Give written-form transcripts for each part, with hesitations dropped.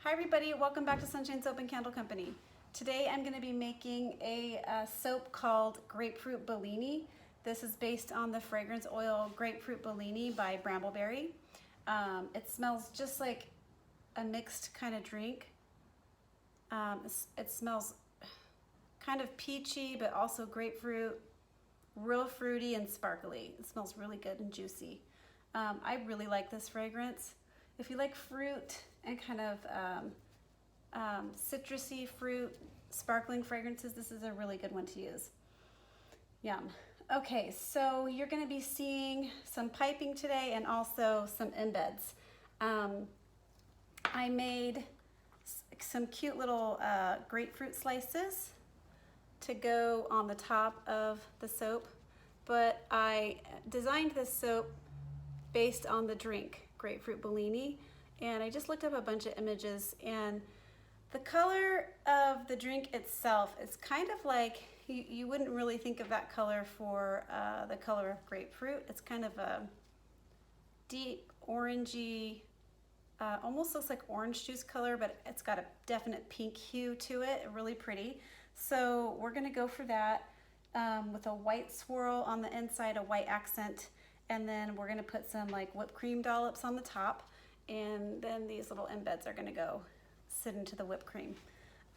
Hi everybody, welcome back to Sunshine Soap and Candle Company. Today I'm going to be making a soap called Grapefruit Bellini. This is based on the fragrance oil Grapefruit Bellini by Brambleberry. It smells just like a mixed kind of drink. It smells kind of peachy but also grapefruit, real fruity and sparkly. It smells really good and juicy. I really like this fragrance. If you like fruit and kind of citrusy fruit, sparkling fragrances, this is a really good one to use. Yum. Okay, so you're going to be seeing some piping today and also some embeds. I made some cute little grapefruit slices to go on the top of the soap, but I designed this soap based on the drink Grapefruit Bellini, and I just looked up a bunch of images, and the color of the drink itself is kind of like, you wouldn't really think of that color for the color of grapefruit. It's kind of a deep orangey, almost looks like orange juice color, but it's got a definite pink hue to it, really pretty. So we're gonna go for that with a white swirl on the inside, a white accent, and then we're gonna put some like whipped cream dollops on the top, and then these little embeds are gonna go sit into the whipped cream.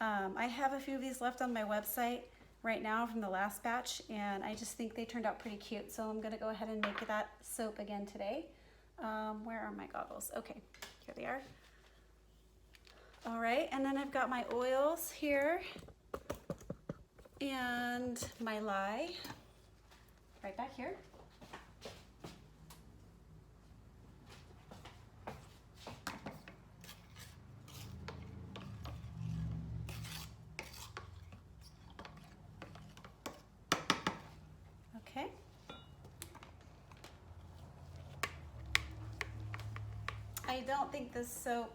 I have a few of these left on my website right now from the last batch, and I just think they turned out pretty cute, so I'm gonna go ahead and make that soap again today. Where are my goggles? Okay, here they are. All right, and then I've got my oils here and my lye right back here. Okay. I don't think this soap,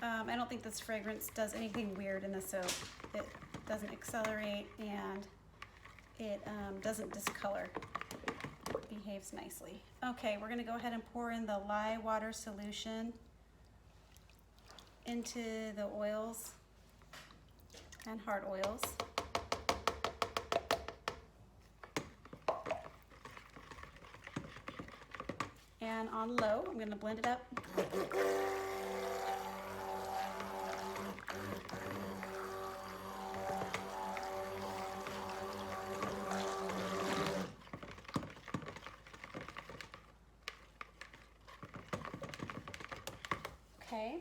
I don't think this fragrance does anything weird in the soap. It doesn't accelerate, and it doesn't discolor. It behaves nicely. Okay, we're gonna go ahead and pour in the lye water solution into the oils and hard oils. And on low, I'm gonna blend it up. Okay.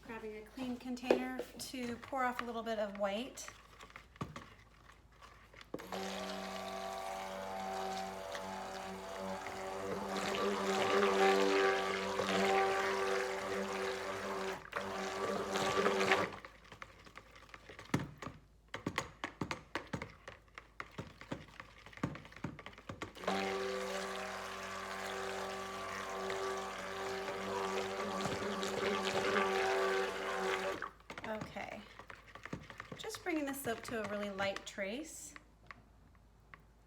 Grabbing a clean container to pour off a little bit of white. Okay, just bringing the soap to a really light trace.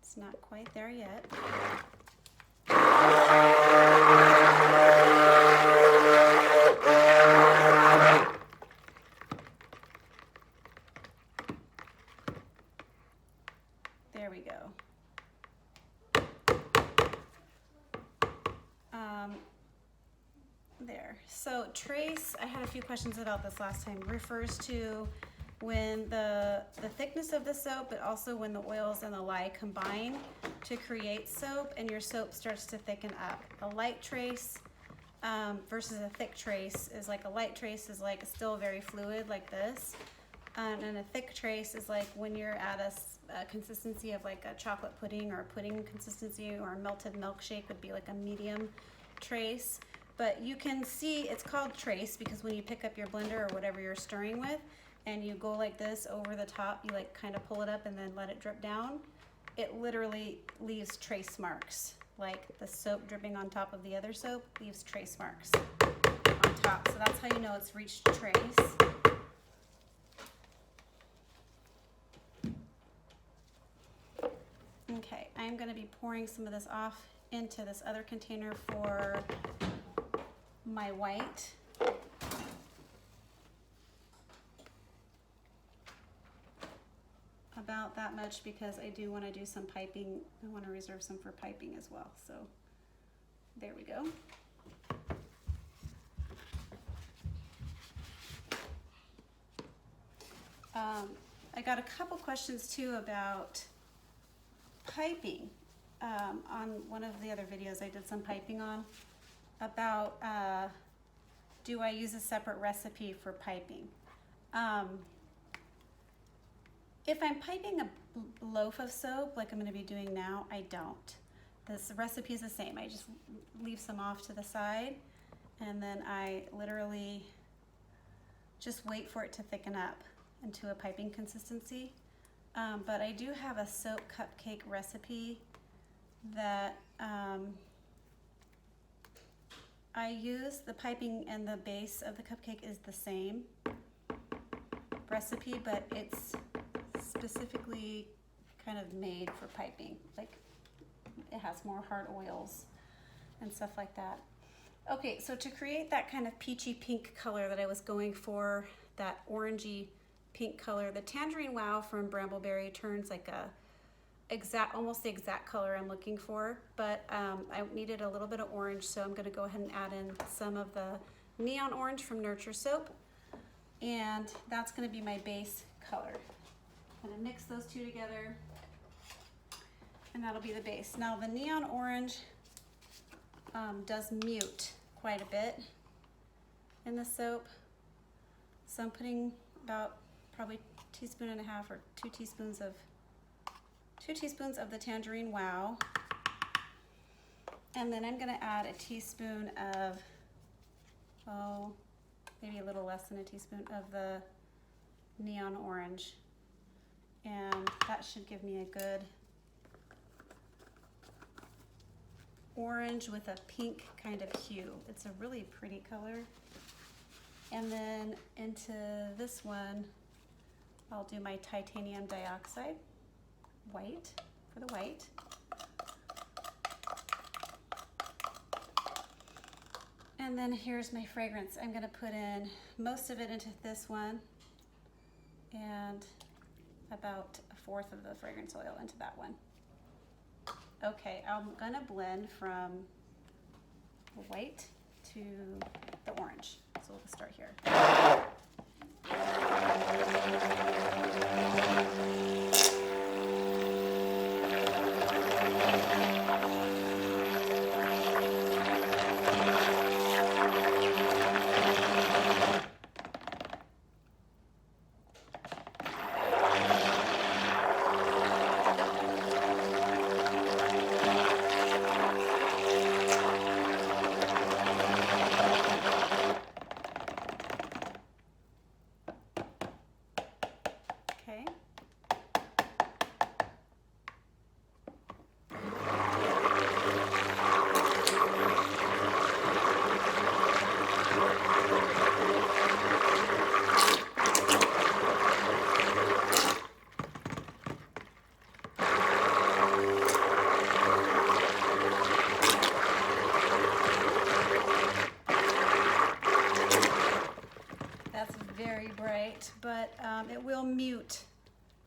It's not quite there yet. There we go. There. So trace, I had a few questions about this last time, refers to when the thickness of the soap, but also when the oils and the lye combine to create soap, and your soap starts to thicken up. A light trace versus a thick trace is like, a light trace is like still very fluid like this, and a thick trace is like when you're at a consistency of like a chocolate pudding or a pudding consistency, or a melted milkshake would be like a medium trace. But you can see it's called trace because when you pick up your blender or whatever you're stirring with and you go like this over the top, you like kind of pull it up and then let it drip down, it literally leaves trace marks. Like the soap dripping on top of the other soap leaves trace marks on top. So that's how you know it's reached trace. Okay, I'm going to be pouring some of this off into this other container for my white. About that much because I do want to do some piping. I want to reserve some for piping as well. So there we go. I got a couple questions too about piping on one of the other videos I did some piping on about do I use a separate recipe for piping? If I'm piping a loaf of soap like I'm going to be doing now, I don't. This recipe is the same. I just leave some off to the side and then I literally just wait for it to thicken up into a piping consistency. But I do have a soap cupcake recipe that I use. The piping and the base of the cupcake is the same recipe, but it's specifically kind of made for piping. Like it has more hard oils and stuff like that. Okay, so to create that kind of peachy pink color that I was going for, that orangey pink color, the Tangerine Wow from Brambleberry turns like a almost the exact color I'm looking for, but I needed a little bit of orange, so I'm gonna go ahead and add in some of the Neon Orange from Nurture Soap, and that's gonna be my base color. I'm gonna mix those two together, and that'll be the base. Now the Neon Orange does mute quite a bit in the soap, so I'm putting about probably 1.5 teaspoons or 2 teaspoons of the Tangerine Wow, and then I'm gonna add a teaspoon of, oh, maybe a little less than a teaspoon of the Neon Orange, and that should give me a good orange with a pink kind of hue. It's a really pretty color. And then into this one, I'll do my titanium dioxide white for the white. And then here's my fragrance. I'm gonna put in most of it into this one and about 1/4 of the fragrance oil into that one. Okay, I'm gonna blend from the white to the orange. So we'll start here. Very bright, but it will mute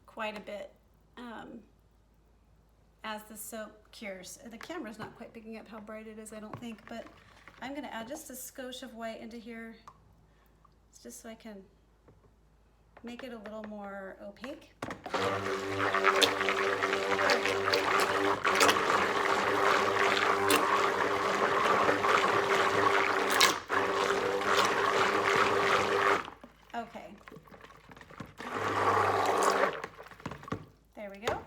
quite a bit as the soap cures. The camera's not quite picking up how bright it is, I don't think, but I'm gonna add just a skosh of white into here, just so I can make it a little more opaque. Okay, there we go.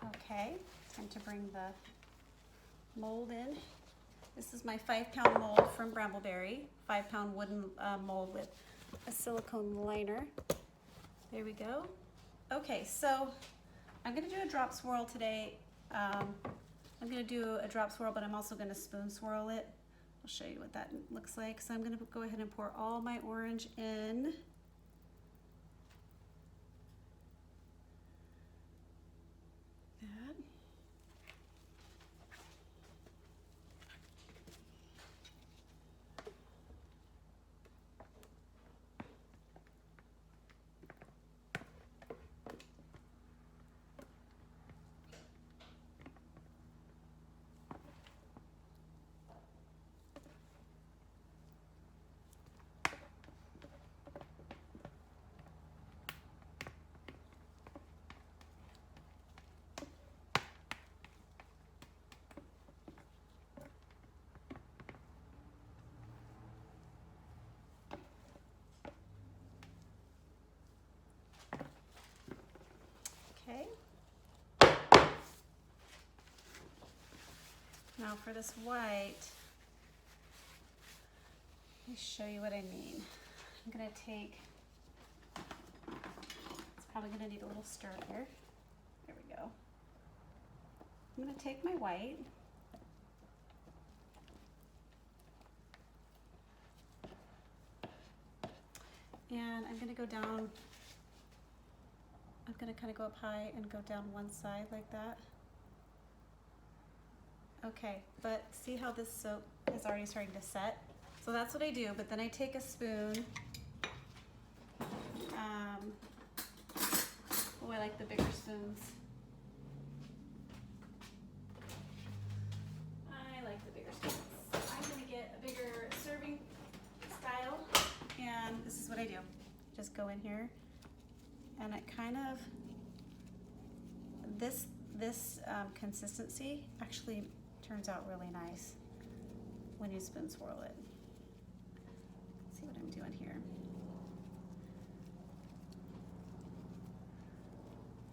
Okay, time to bring the mold in. This is my 5-pound mold from Brambleberry, 5-pound wooden mold with a silicone liner. There we go. Okay, so I'm gonna do a drop swirl today. I'm gonna do a drop swirl, but I'm also gonna spoon swirl it. I'll show you what that looks like. So I'm gonna go ahead and pour all my orange in. That. Okay. Now for this white, let me show you what I mean. I'm gonna take, it's probably gonna need a little stir here. There we go. I'm gonna take my white, and I'm gonna go down, I'm gonna kind of go up high and go down one side like that. Okay, but see how this soap is already starting to set? So that's what I do, but then I take a spoon. Oh, I like the bigger spoons. I like the bigger spoons. I'm gonna get a bigger serving style, and this is what I do. Just go in here, and it kind of, this consistency actually turns out really nice when you spoon swirl it. Let's see what I'm doing here.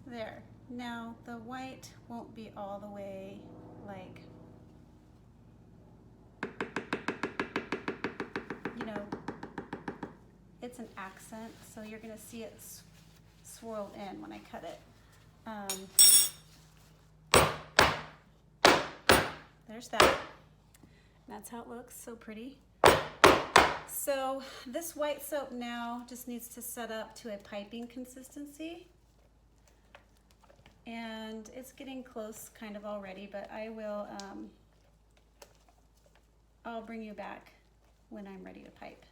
There. Now the white won't be all the way like, you know, it's an accent, so you're gonna see it swirled in when I cut it. There's that. That's how it looks, so pretty. So this white soap now just needs to set up to a piping consistency. And it's getting close kind of already, but I will, I'll bring you back when I'm ready to pipe.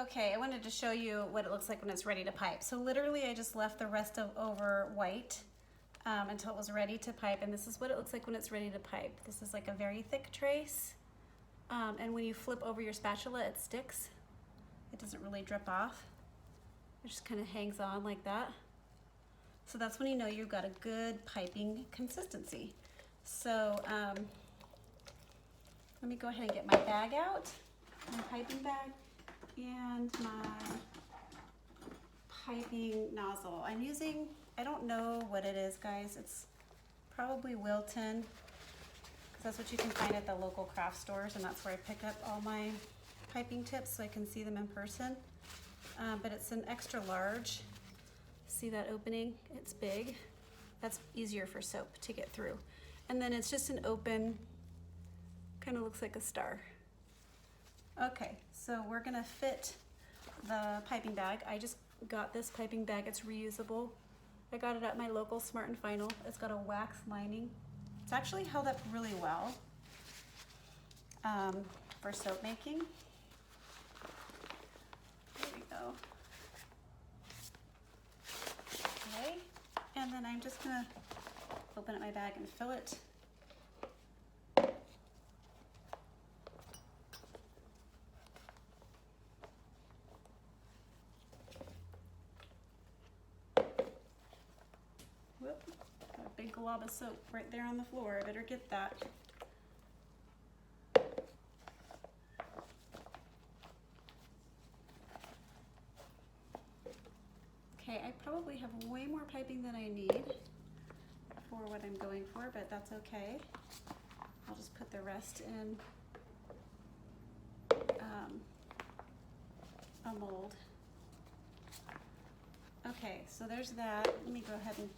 Okay, I wanted to show you what it looks like when it's ready to pipe. So literally I just left the rest of over white until it was ready to pipe, and this is what it looks like when it's ready to pipe. This is like a very thick trace, and when you flip over your spatula it sticks. It doesn't really drip off. It just kind of hangs on like that. So that's when you know you've got a good piping consistency. So let me go ahead and get my bag out, my piping bag, and my piping nozzle. I'm using, I don't know what it is, guys. It's probably Wilton, because that's what you can find at the local craft stores, and that's where I pick up all my piping tips so I can see them in person. But it's an extra large. See that opening? It's big. That's easier for soap to get through. And then it's just an open, kind of looks like a star. Okay, so we're gonna fit the piping bag. I just got this piping bag, it's reusable. I got it at my local Smart and Final. It's got a wax lining. It's actually held up really well for soap making. There we go. Okay, and then I'm just gonna open up my bag and fill it. Whoop, got a big glob of soap right there on the floor. I better get that. Okay, I probably have way more piping than I need for what I'm going for, but that's okay. I'll just put the rest in a mold. Okay, so there's that. Let me go ahead and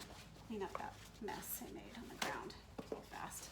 clean up that mess I made on the ground fast.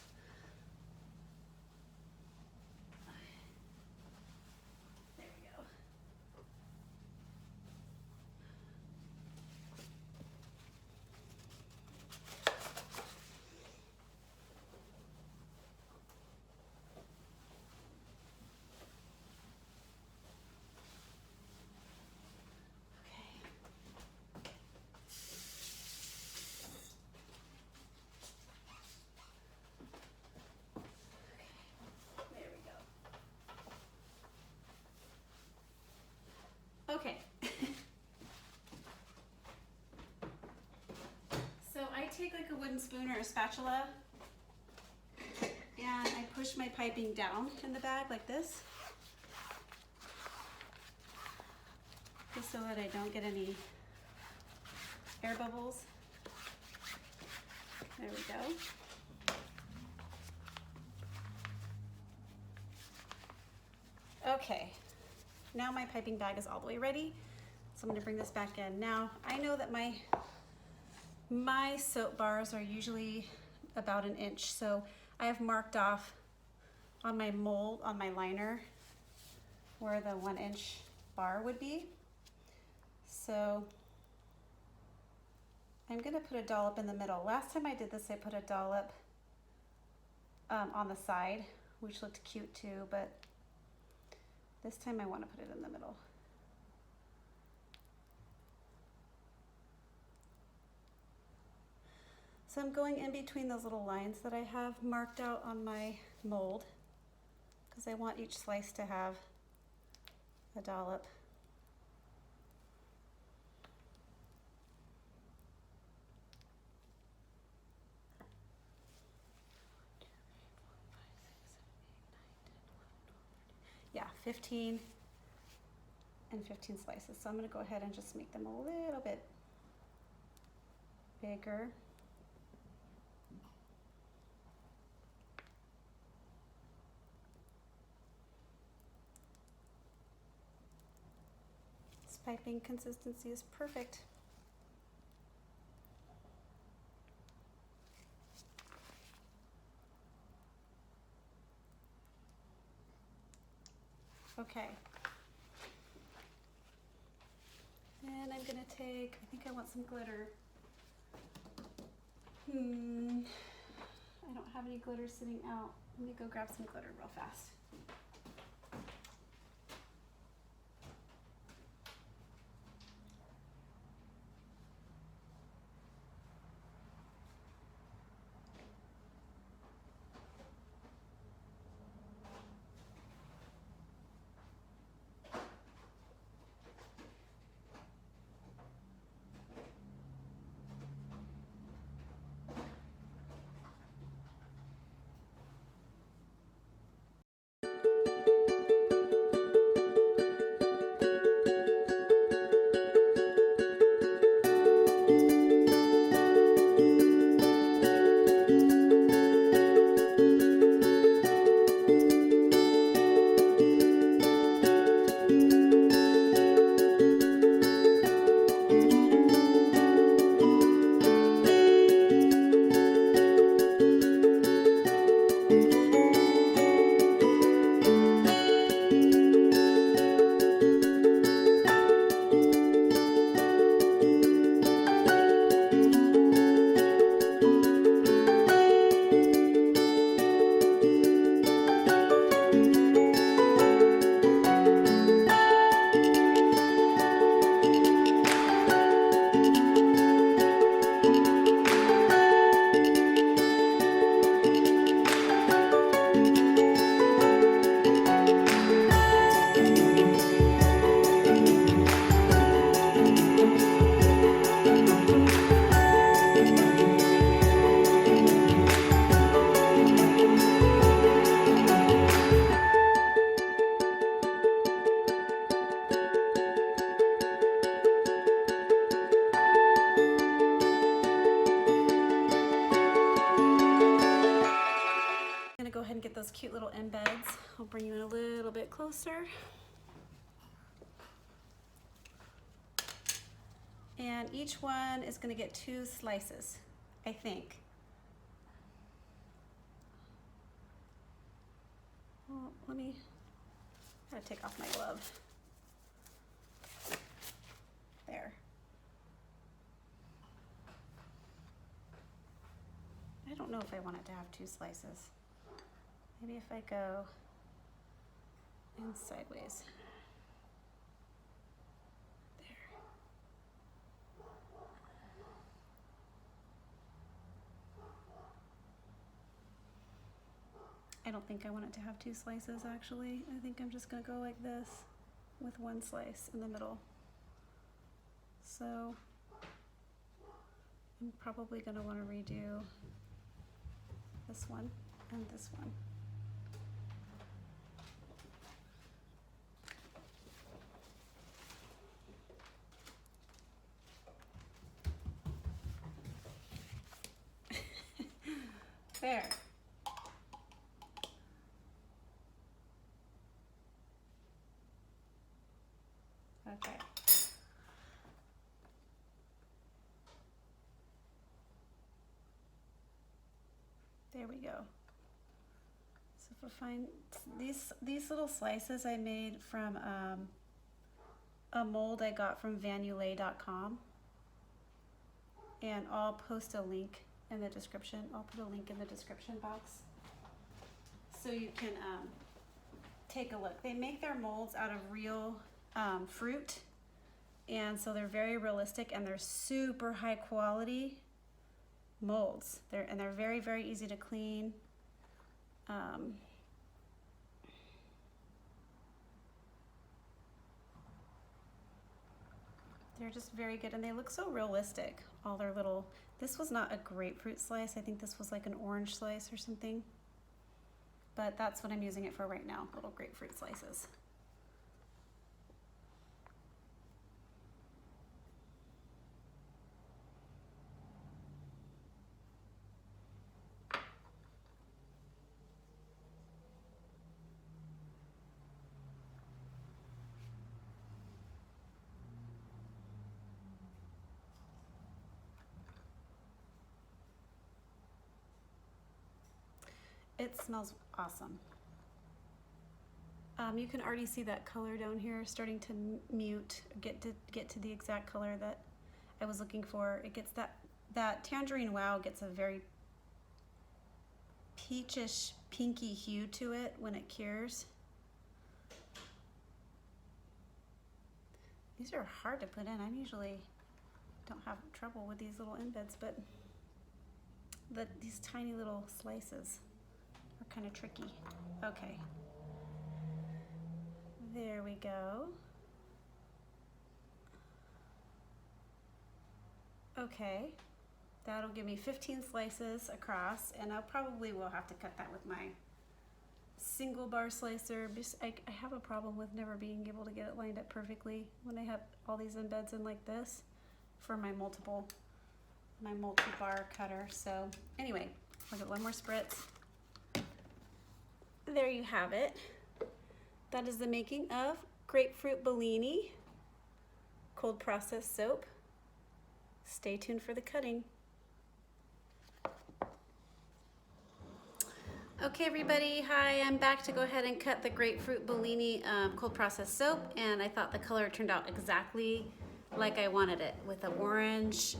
There we go. Okay, so I take like a wooden spoon or a spatula and I push my piping down in the bag like this, just so that I don't get any air bubbles. There we go. Okay. Now my piping bag is all the way ready, so I'm going to bring this back in. Now, I know that my soap bars are usually about 1 inch, so I have marked off on my mold, on my liner, where the 1 inch bar would be. So I'm going to put a dollop in the middle. Last time I did this, I put a dollop on the side, which looked cute too, but this time I want to put it in the middle. So I'm going in between those little lines that I have marked out on my mold, because I want each slice to have a dollop. Yeah, 15 and 15 slices. So I'm going to go ahead and just make them a little bit bigger. This piping consistency is perfect. Okay. And I'm gonna take, I think I want some glitter. I don't have any glitter sitting out. Let me go grab some glitter real fast. Go ahead and get those cute little embeds. I'll bring you in a little bit closer. And each one is going to get 2 slices. I think. Well, let me, I gotta take off my glove. There. I don't know if I want it to have 2 slices. Maybe if I go in sideways. There. I don't think I want it to have 2 slices actually. I think I'm just gonna go like this with 1 slice in the middle. So I'm probably gonna wanna redo this one and this one. There. Okay. There we go. So if I find these little slices I made from a mold I got from vanulay.com, and I'll post a link in the description. I'll put a link in the description box so you can take a look. They make their molds out of real fruit, and so they're very realistic and they're super high quality molds. They're very, very easy to clean. They're just very good, and they look so realistic. All their little, this was not a grapefruit slice. I think this was like an orange slice or something. But that's what I'm using it for right now, little grapefruit slices. It smells awesome. You can already see that color down here starting to mute, get to the exact color that I was looking for. It gets that tangerine wow gets a very peachish, pinky hue to it when it cures. These are hard to put in. I usually don't have trouble with these little embeds, but these tiny little slices are kind of tricky. Okay. There we go. Okay, that'll give me 15 slices across, and I probably will have to cut that with my single bar slicer. I have a problem with never being able to get it lined up perfectly when I have all these embeds in like this for my multi-bar cutter. So anyway, I'll get one more spritz. There you have it. That is the making of Grapefruit Bellini cold processed soap. Stay tuned for the cutting. Okay everybody, hi, I'm back to go ahead and cut the Grapefruit Bellini cold processed soap, and I thought the color turned out exactly like I wanted it, with an orange,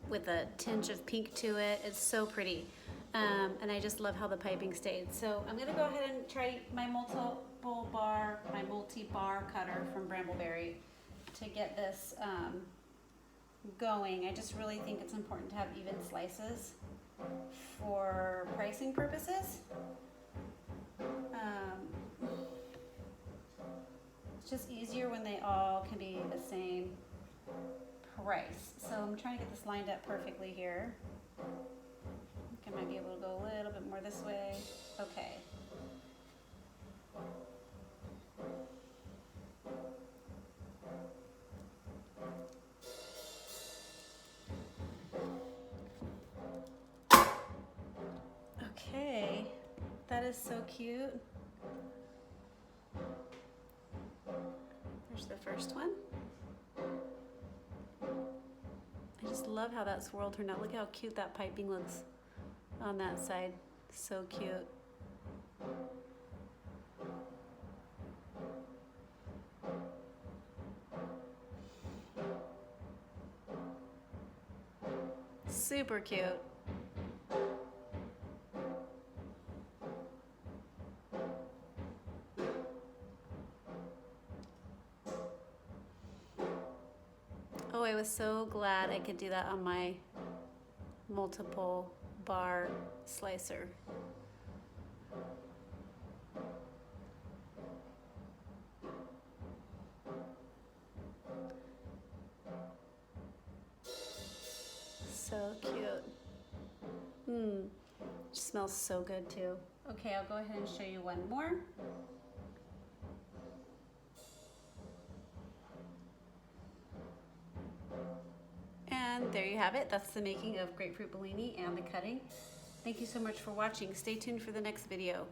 with a tinge of pink to it. It's so pretty. And I just love how the piping stayed. So I'm gonna go ahead and try my multi-bar cutter from Brambleberry to get this going. I just really think it's important to have even slices for pricing purposes. It's just easier when they all can be the same price. So I'm trying to get this lined up perfectly here. I might be able to go a little bit more this way. Okay. Okay, that is so cute. There's the first one. I just love how that swirl turned out. Look how cute that piping looks on that side. So cute. Super cute. Oh, I was so glad I could do that on my multiple bar slicer. So cute. It smells so good too. Okay, I'll go ahead and show you one more. And there you have it. That's the making of grapefruit Bellini and the cutting. Thank you so much for watching. Stay tuned for the next video.